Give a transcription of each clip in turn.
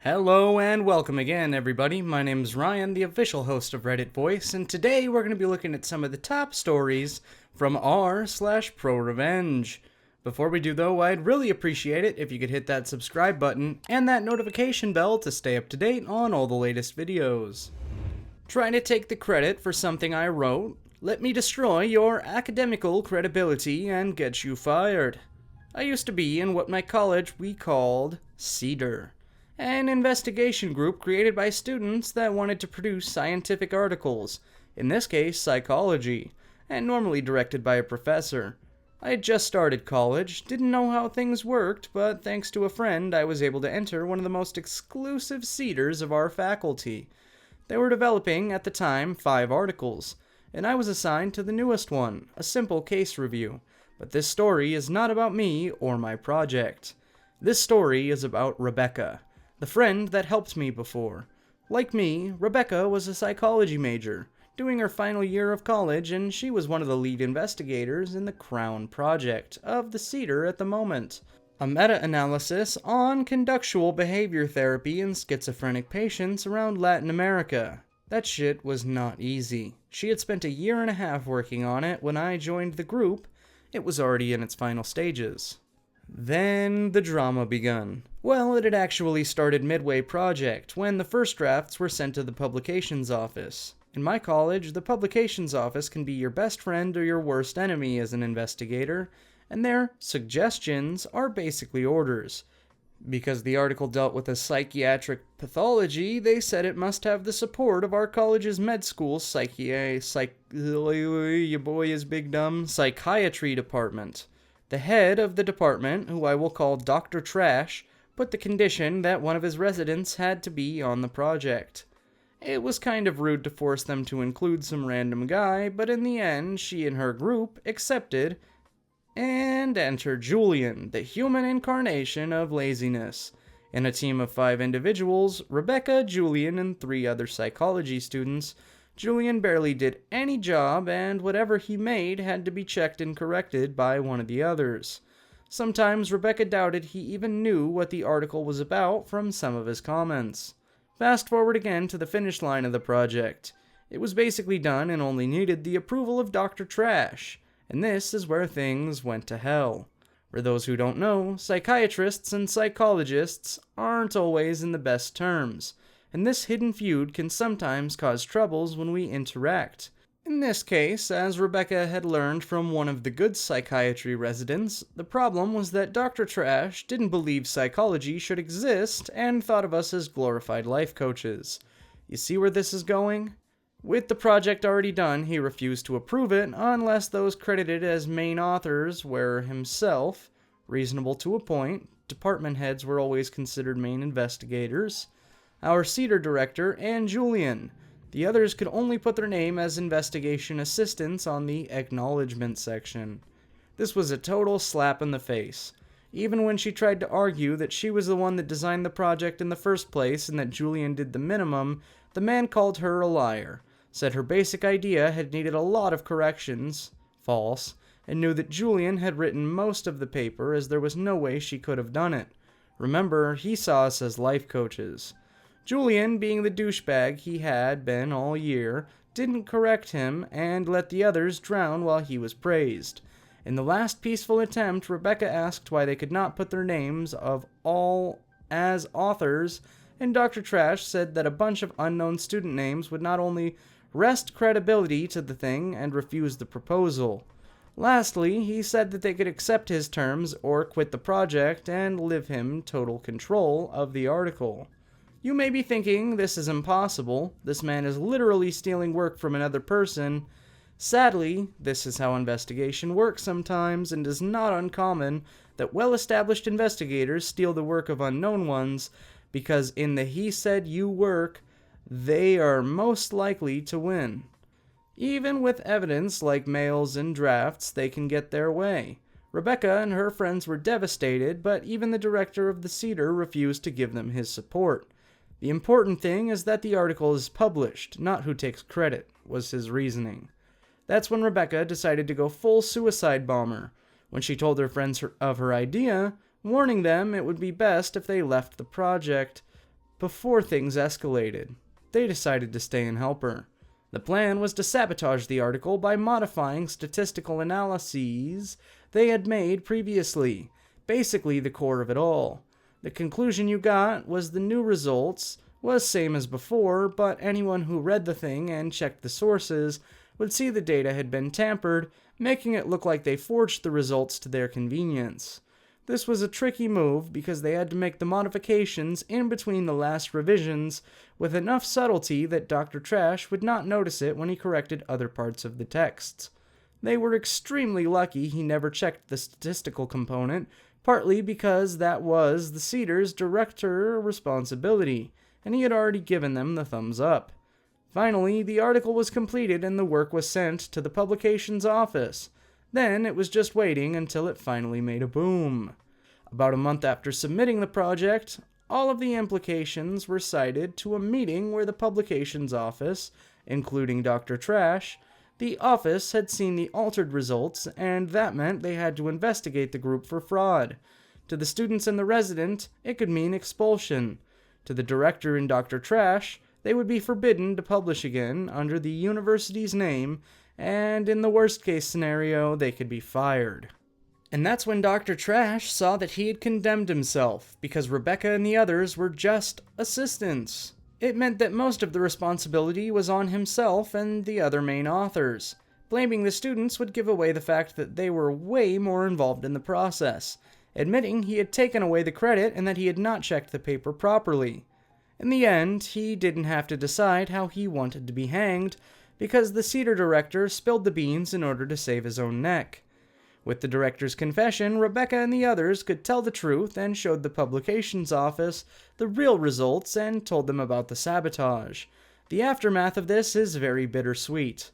Hello and welcome again, everybody. My name is Ryan, the official host of Reddit Voice, and today we're going to be looking at some of the top stories from r/ProRevenge. Before we do, though, I'd really appreciate it if you could hit that subscribe button and that notification bell to stay up to date on all the latest videos. Trying to take the credit for something I wrote? Let me destroy your academical credibility and get you fired. I used to be in what my college we called Cedar, an investigation group created by students that wanted to produce scientific articles, in this case psychology, and normally directed by a professor. I had just started college, didn't know how things worked, but thanks to a friend I was able to enter one of the most exclusive Cedars of our faculty. They were developing, at the time, 5 articles, and I was assigned to the newest one, a simple case review. But this story is not about me or my project. This story is about Rebecca, the friend that helped me before. Like me, Rebecca was a psychology major, doing her final year of college, and she was one of the lead investigators in the Crown Project of the Cedar at the moment. A meta-analysis on conductual behavior therapy in schizophrenic patients around Latin America. That shit was not easy. She had spent a year and a half working on it when I joined the group. It was already in its final stages. Then the drama begun. Well, it had actually started midway project, when the first drafts were sent to the publications office. In my college, the publications office can be your best friend or your worst enemy as an investigator, and their suggestions are basically orders. Because the article dealt with a psychiatric pathology, they said it must have the support of our college's med school psychiatry department. The head of the department, who I will call Dr. Trash, put the condition that one of his residents had to be on the project. It was kind of rude to force them to include some random guy, but in the end, she and her group accepted, and enter Julian, the human incarnation of laziness. In a team of 5 individuals, Rebecca, Julian, and 3 other psychology students, Julian barely did any job, and whatever he made had to be checked and corrected by one of the others. Sometimes Rebecca doubted he even knew what the article was about from some of his comments. Fast forward again to the finish line of the project. It was basically done and only needed the approval of Dr. Trash, and this is where things went to hell. For those who don't know, psychiatrists and psychologists aren't always in the best terms, and this hidden feud can sometimes cause troubles when we interact. In this case, as Rebecca had learned from one of the good psychiatry residents, the problem was that Dr. Trash didn't believe psychology should exist and thought of us as glorified life coaches. You see where this is going? With the project already done, he refused to approve it unless those credited as main authors were himself, reasonable to a point, department heads were always considered main investigators, our Cedar director, and Julian. The others could only put their name as investigation assistants on the acknowledgement section. This was a total slap in the face. Even when she tried to argue that she was the one that designed the project in the first place and that Julian did the minimum, the man called her a liar, said her basic idea had needed a lot of corrections, false, and knew that Julian had written most of the paper as there was no way she could have done it. Remember, he saw us as life coaches. Julian, being the douchebag he had been all year, didn't correct him and let the others drown while he was praised. In the last peaceful attempt, Rebecca asked why they could not put their names of all as authors, and Dr. Trash said that a bunch of unknown student names would not only wrest credibility to the thing and refuse the proposal. Lastly, he said that they could accept his terms or quit the project and leave him total control of the article. You may be thinking this is impossible. This man is literally stealing work from another person. Sadly, this is how investigation works sometimes, and is not uncommon that well-established investigators steal the work of unknown ones, because in the he said you work, they are most likely to win. Even with evidence like mails and drafts, they can get their way. Rebecca and her friends were devastated, but even the director of the Cedar refused to give them his support. The important thing is that the article is published, not who takes credit, was his reasoning. That's when Rebecca decided to go full suicide bomber. When she told her friends of her idea, warning them it would be best if they left the project, Before things escalated, they decided to stay and help her. The plan was to sabotage the article by modifying statistical analyses they had made previously, basically the core of it all. The conclusion you got was the new results was same as before, but anyone who read the thing and checked the sources would see the data had been tampered, making it look like they forged the results to their convenience. This was a tricky move because they had to make the modifications in between the last revisions with enough subtlety that Dr. Trash would not notice it when he corrected other parts of the texts. They were extremely lucky he never checked the statistical component, partly because that was the Cedars' director responsibility, and he had already given them the thumbs up. Finally, the article was completed and the work was sent to the publications office. Then it was just waiting until it finally made a boom. About a month after submitting the project, all of the implications were cited to a meeting where the publications office, including Dr. Trash, the office had seen the altered results, and that meant they had to investigate the group for fraud. To the students and the resident, it could mean expulsion. To the director and Dr. Trash, they would be forbidden to publish again under the university's name, and in the worst case scenario, they could be fired. And that's when Dr. Trash saw that he had condemned himself, because Rebecca and the others were just assistants. It meant that most of the responsibility was on himself and the other main authors. Blaming the students would give away the fact that they were way more involved in the process, admitting he had taken away the credit and that he had not checked the paper properly. In the end, he didn't have to decide how he wanted to be hanged, because the Cedar director spilled the beans in order to save his own neck. With the director's confession, Rebecca and the others could tell the truth and showed the publications office the real results and told them about the sabotage. The aftermath of this is very bittersweet.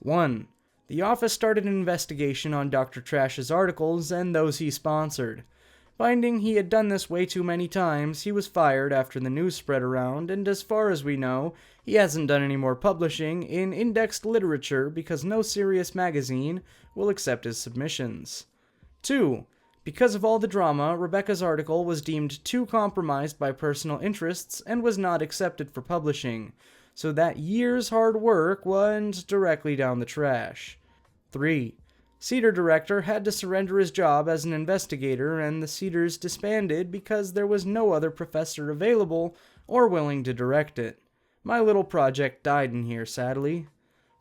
1. The office started an investigation on Dr. Trash's articles and those he sponsored. Finding he had done this way too many times, he was fired after the news spread around, and as far as we know, he hasn't done any more publishing in indexed literature because no serious magazine will accept his submissions. 2. Because of all the drama, Rebecca's article was deemed too compromised by personal interests and was not accepted for publishing, so that year's hard work went directly down the trash. 3. Cedar director had to surrender his job as an investigator, and the Cedars disbanded because there was no other professor available or willing to direct it. My little project died in here, sadly.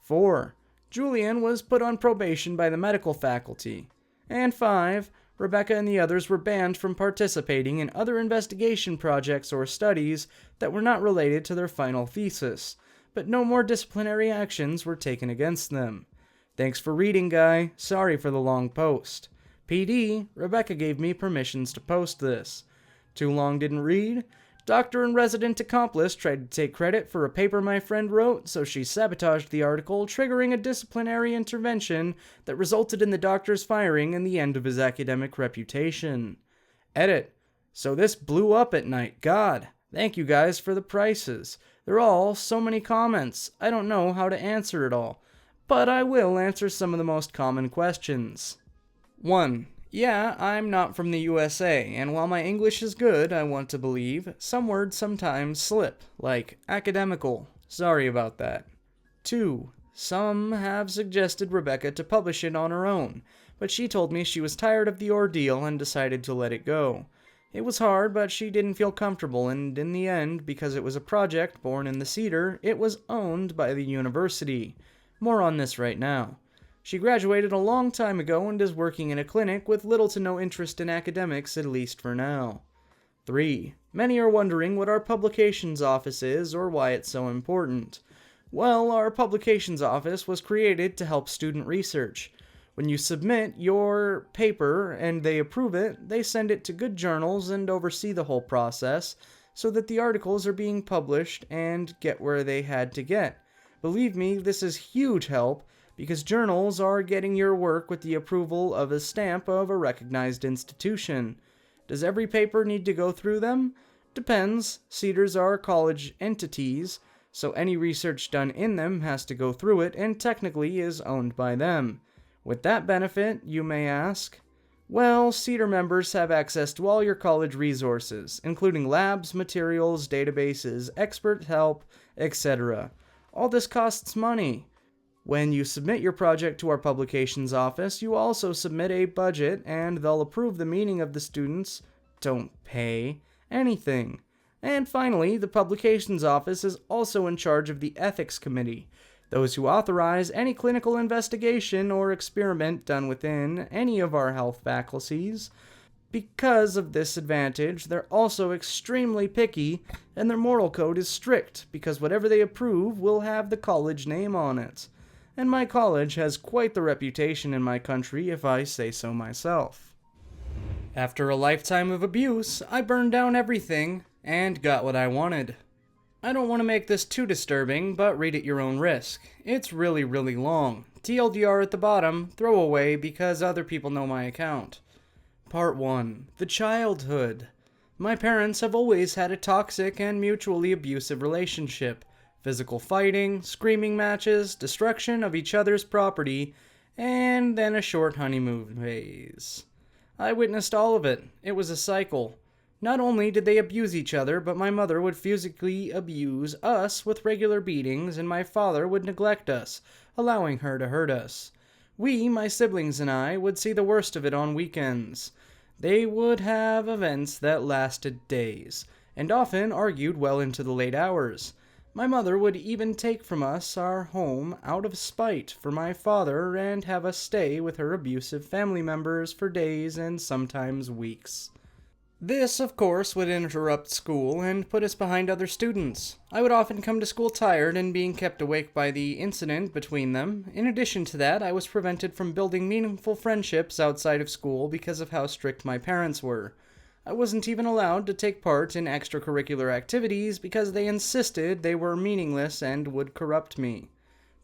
4. Julian was put on probation by the medical faculty. And 5. Rebecca and the others were banned from participating in other investigation projects or studies that were not related to their final thesis, but no more disciplinary actions were taken against them. Thanks for reading, Guy. Sorry for the long post. PD, Rebecca gave me permissions to post this. Too long didn't read? Doctor and resident accomplice tried to take credit for a paper my friend wrote, so she sabotaged the article, triggering a disciplinary intervention that resulted in the doctor's firing and the end of his academic reputation. Edit. So this blew up at night. God, thank you guys for the prices. They're all so many comments. I don't know how to answer it all. But I will answer some of the most common questions. 1. Yeah, I'm not from the USA, and while my English is good, I want to believe, some words sometimes slip, like academical. Sorry about that. 2. Some have suggested Rebecca to publish it on her own, but she told me she was tired of the ordeal and decided to let it go. It was hard, but she didn't feel comfortable, and in the end, because it was a project born in the Cedar, it was owned by the university. More on this right now. She graduated a long time ago and is working in a clinic with little to no interest in academics, at least for now. 3. Many are wondering what our publications office is or why it's so important. Well, our publications office was created to help student research. When you submit your paper and they approve it, they send it to good journals and oversee the whole process so that the articles are being published and get where they had to get. Believe me, this is huge help because journals are getting your work with the approval of a stamp of a recognized institution. Does every paper need to go through them? Depends. Cedars are college entities, so any research done in them has to go through it and technically is owned by them. With that benefit, you may ask, Well, Cedar members have access to all your college resources, including labs, materials, databases, expert help, etc. All this costs money. When you submit your project to our publications office, you also submit a budget, and they'll approve the meaning of the students. Don't pay anything. And finally, the publications office is also in charge of the ethics committee, those who authorize any clinical investigation or experiment done within any of our health faculties. Because of this advantage, they're also extremely picky, and their moral code is strict, because whatever they approve will have the college name on it. And my college has quite the reputation in my country, if I say so myself. After a lifetime of abuse, I burned down everything, and got what I wanted. I don't want to make this too disturbing, but read at your own risk. It's really, really long. TLDR at the bottom, throw away because other people know my account. Part 1. The Childhood. My parents have always had a toxic and mutually abusive relationship. Physical fighting, screaming matches, destruction of each other's property, and then a short honeymoon phase. I witnessed all of it. It was a cycle. Not only did they abuse each other, but my mother would physically abuse us with regular beatings, and my father would neglect us, allowing her to hurt us. We, my siblings and I, would see the worst of it on weekends. They would have events that lasted days, and often argued well into the late hours. My mother would even take from us our home out of spite for my father and have us stay with her abusive family members for days and sometimes weeks. This, of course, would interrupt school and put us behind other students. I would often come to school tired and being kept awake by the incident between them. In addition to that, I was prevented from building meaningful friendships outside of school because of how strict my parents were. I wasn't even allowed to take part in extracurricular activities because they insisted they were meaningless and would corrupt me.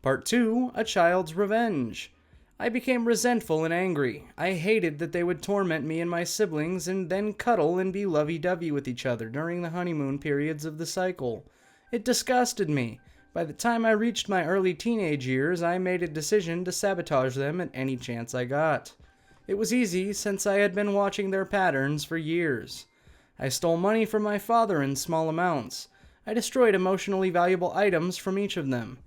Part 2. A Child's Revenge. I became resentful and angry. I hated that they would torment me and my siblings and then cuddle and be lovey-dovey with each other during the honeymoon periods of the cycle. It disgusted me. By the time I reached my early teenage years, I made a decision to sabotage them at any chance I got. It was easy since I had been watching their patterns for years. I stole money from my father in small amounts. I destroyed emotionally valuable items from each of them.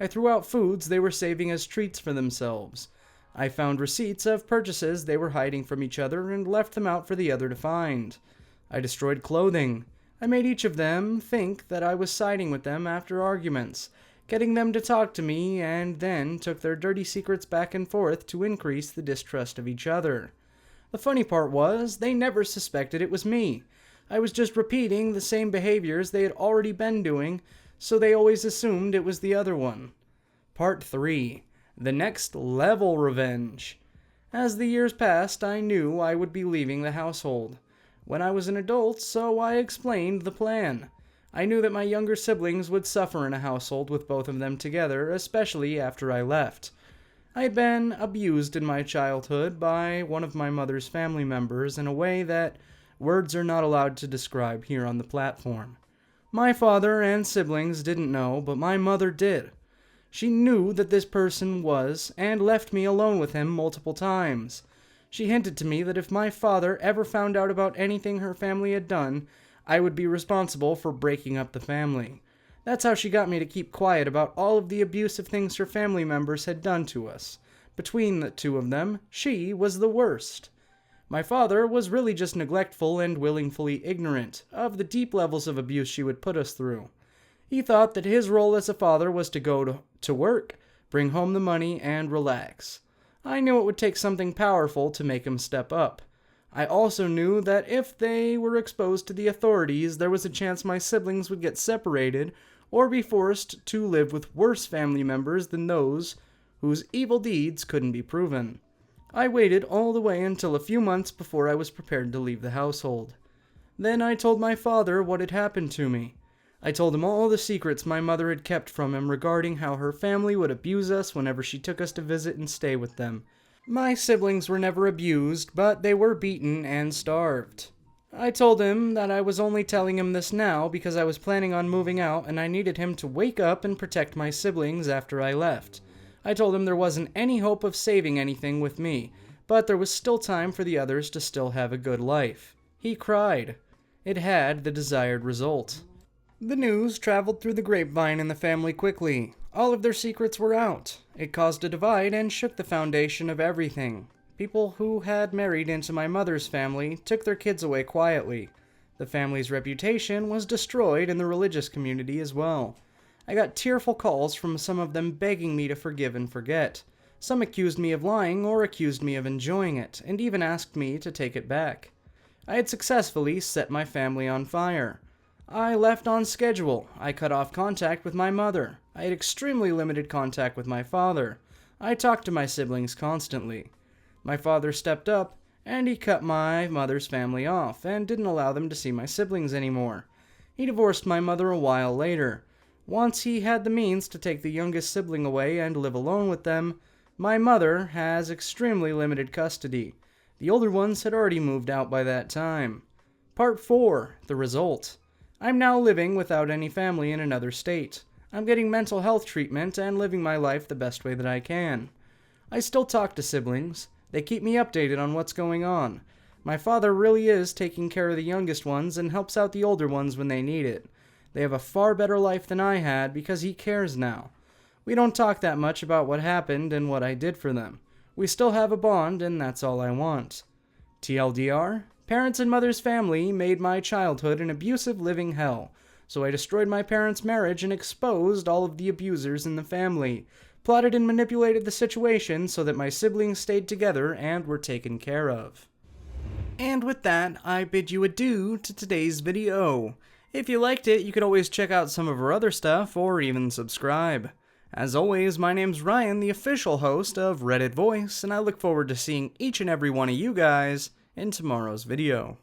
I threw out foods they were saving as treats for themselves. I found receipts of purchases they were hiding from each other and left them out for the other to find. I destroyed clothing. I made each of them think that I was siding with them after arguments, getting them to talk to me, and then took their dirty secrets back and forth to increase the distrust of each other. The funny part was, they never suspected it was me. I was just repeating the same behaviors they had already been doing, so they always assumed it was the other one. Part 3. The Next Level Revenge. As the years passed, I knew I would be leaving the household when I was an adult, so I explained the plan. I knew that my younger siblings would suffer in a household with both of them together, especially after I left. I had been abused in my childhood by one of my mother's family members in a way that words are not allowed to describe here on the platform. My father and siblings didn't know, but my mother did. She knew that this person was, and left me alone with him multiple times. She hinted to me that if my father ever found out about anything her family had done, I would be responsible for breaking up the family. That's how she got me to keep quiet about all of the abusive things her family members had done to us. Between the two of them, she was the worst. My father was really just neglectful and willfully ignorant of the deep levels of abuse she would put us through. He thought that his role as a father was to go to work, bring home the money, and relax. I knew it would take something powerful to make him step up. I also knew that if they were exposed to the authorities, there was a chance my siblings would get separated or be forced to live with worse family members than those whose evil deeds couldn't be proven. I waited all the way until a few months before I was prepared to leave the household. Then I told my father what had happened to me. I told him all the secrets my mother had kept from him regarding how her family would abuse us whenever she took us to visit and stay with them. My siblings were never abused, but they were beaten and starved. I told him that I was only telling him this now because I was planning on moving out and I needed him to wake up and protect my siblings after I left. I told him there wasn't any hope of saving anything with me, but there was still time for the others to still have a good life. He cried. It had the desired result. The news traveled through the grapevine in the family quickly. All of their secrets were out. It caused a divide and shook the foundation of everything. People who had married into my mother's family took their kids away quietly. The family's reputation was destroyed in the religious community as well. I got tearful calls from some of them begging me to forgive and forget. Some accused me of lying or accused me of enjoying it, and even asked me to take it back. I had successfully set my family on fire. I left on schedule. I cut off contact with my mother. I had extremely limited contact with my father. I talked to my siblings constantly. My father stepped up, and he cut my mother's family off, and didn't allow them to see my siblings anymore. He divorced my mother a while later. Once he had the means to take the youngest sibling away and live alone with them, my mother has extremely limited custody. The older ones had already moved out by that time. Part 4. The result. I'm now living without any family in another state. I'm getting mental health treatment and living my life the best way that I can. I still talk to siblings. They keep me updated on what's going on. My father really is taking care of the youngest ones and helps out the older ones when they need it. They have a far better life than I had because he cares now. We don't talk that much about what happened and what I did for them. We still have a bond, and that's all I want. TLDR, parents and mother's family made my childhood an abusive living hell, so I destroyed my parents' marriage and exposed all of the abusers in the family, plotted and manipulated the situation so that my siblings stayed together and were taken care of. And with that, I bid you adieu to today's video. If you liked it, you could always check out some of our other stuff or even subscribe. As always, my name's Ryan, the official host of Reddit Voice, and I look forward to seeing each and every one of you guys in tomorrow's video.